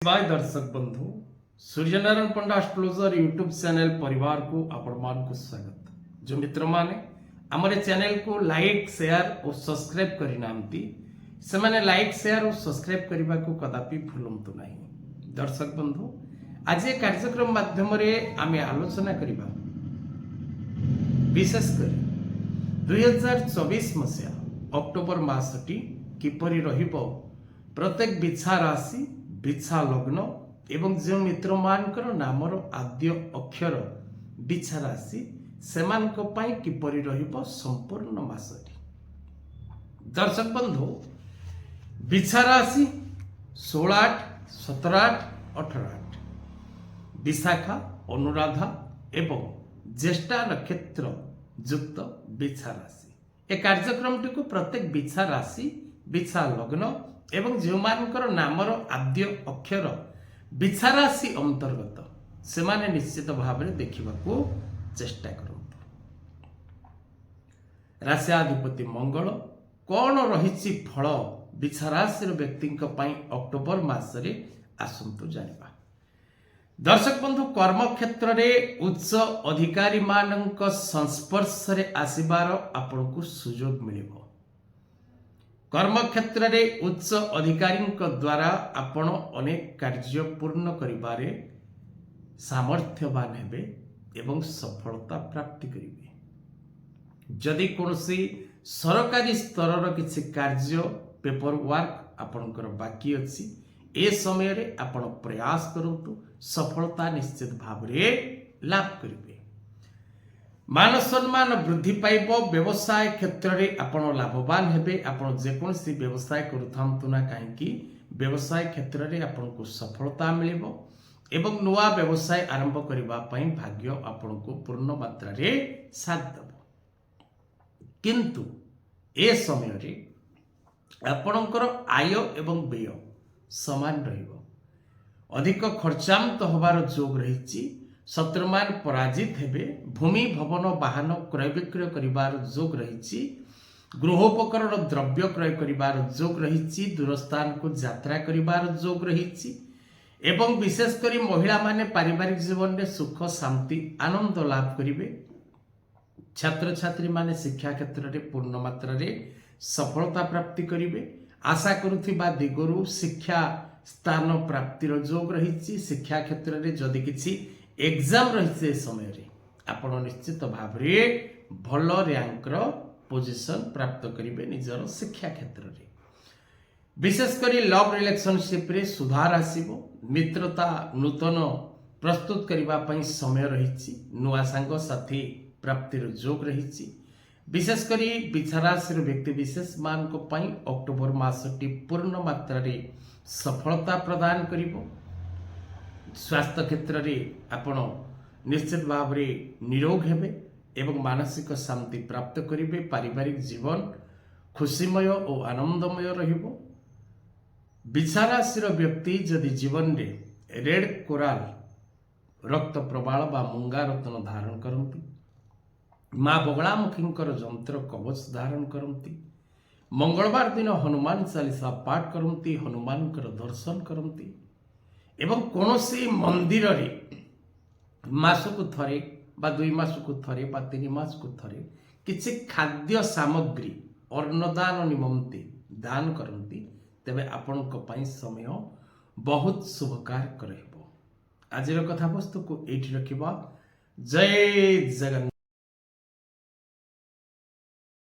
Bye दर्शक बंधु सूर्यनारायण पंडा astrologer YouTube channel परिवार को आपण को स्वागत। जो मित्र माने हमारे चैनल को लाइक शेयर और सब्सक्राइब करिनांती से माने लाइक शेयर और सब्सक्राइब करने को कदापि भूलंतु नहीं। दर्शक बंधु आज ये कार्यक्रम माध्यम रे आमे आलोचना करिबा विशेषकर 2024 मसिया अक्टोबर मासटी किपरि रहिबो प्रत्येक बिछा राशि बिछा लग्न एवं जो मित्र मानकर नामर आद्य अक्षर बिछा राशि सेमानक पई किपरि रहिबो संपूर्ण मासटी। दर्शक बंधु बिछा राशि 16, 17, 18 विशाखा अनुराधा एवं ज्येष्ठा नक्षत्र युक्त बिछा राशि ए कार्यक्रम टी प्रत्येक बिछा राशि बिछा लग्न एवं जो मानकर नामर आद्य अक्षर बिछा राशि अंतर्गत से माने निश्चित भाव में देखा चेष्टा करंतु। राशियाधिपति मंगल कौन रही फल बिछा राशि व्यक्ति अक्टोबर मासरे आसंतु जानिबा। दर्शक बंधु कर्म क्षेत्र में उच्च अधिकारी मानक संस्पर्श रे आसिबार आपन को सुजोग मिलिबो। कर्म क्षेत्र में उच्च अधिकारी द्वारा आपण अनेक कार्य पूर्ण करिबारे सामर्थ्यवान हेबे एवं सफलता प्राप्ति करिवे। जदि कोनोसी सरकारी स्तर किसी कार्य पेपर वर्क आपणकर बाकी अच्छी ए समय रे आपण प्रयास करंतु सफलता निश्चित भाव रे लाभ करिवे। मान सम्मान वृद्धि पाइब। व्यवसाय क्षेत्र में आपण लाभवान हेबे। आपण जेकोसी व्यवसाय करूथांतु ना कहीं व्यवसाय क्षेत्र में आपण को सफलता मिलिबो एवं नुआ व्यवसाय आरंभ करबा पई भाग्य आपण को पूर्ण मात्रा रे साथ देबो। किंतु ए समय रे आपणकर आय एवं व्यय समान रहिबो। अधिक खर्चांत होबार जोग रहिछि। शत्रुमान पराजित हेबे। भूमि भवन वाहन क्रय विक्रय करिबार जोग रहिछि। गृहोपकरण द्रव्य क्रय करिबार जोग रहिछि। दूरस्थान को यात्रा करिबार जोग रहिछि एवं विशेष करी महिला माने पारिवारिक जीवन में सुख शांति आनंद लाभ करिवे। छात्र छात्री माने शिक्षा क्षेत्र में पूर्ण मात्रा रे सफलता प्राप्ति करिवे। आशा करुथिबा दिगरु शिक्षा स्थान प्राप्तिर जोग रहिछि। शिक्षा क्षेत्र में जदि किछि एग्जाम रही समय रे आपण निश्चित भाव रे भल रैंकर पोजीशन प्राप्त करिवे निजर शिक्षा क्षेत्र रे। विशेष करी लव रिलेशनशिप रे सुधार आसीबो। मित्रता नूतन प्रस्तुत करिबा पई समय रहिछि। नुआ सांग साथी प्राप्तिर जोग रहिछि। विशेष करी बिछा राशि व्यक्ति विशेष मान को पई अक्टोबर मासटी पूर्ण मात्रा रे सफलता प्रदान करिबो। स्वास्थ्य क्षेत्र में आपण निश्चित भाव में निरोग हेबे एवं मानसिक शांति प्राप्त करिवे। पारिवारिक जीवन खुशीमय और आनंदमय रहिबो। बिछा राशि व्यक्ति जदि जीवन रे रेड कोराल रक्त प्रबाल बा मूंगा रत्न धारण करती। माँ बगलामुखींकर जंत्र कवच धारण करती। मंगलवार दिन हनुमान चालीसा पाठ करती। हनुमान दर्शन करती एवं कौनसी मंदिर रे मासकु थरे बा 2 मासकु थरे बा 3 मासकु थरे किछि खाद्य सामग्री अन्नदान निमंते दान करती। तेबे आपणक पई समय बहुत शुभकार करहिबो। आजिर कथा वस्तु को एठी रखिबा। जय जगन्नाथ।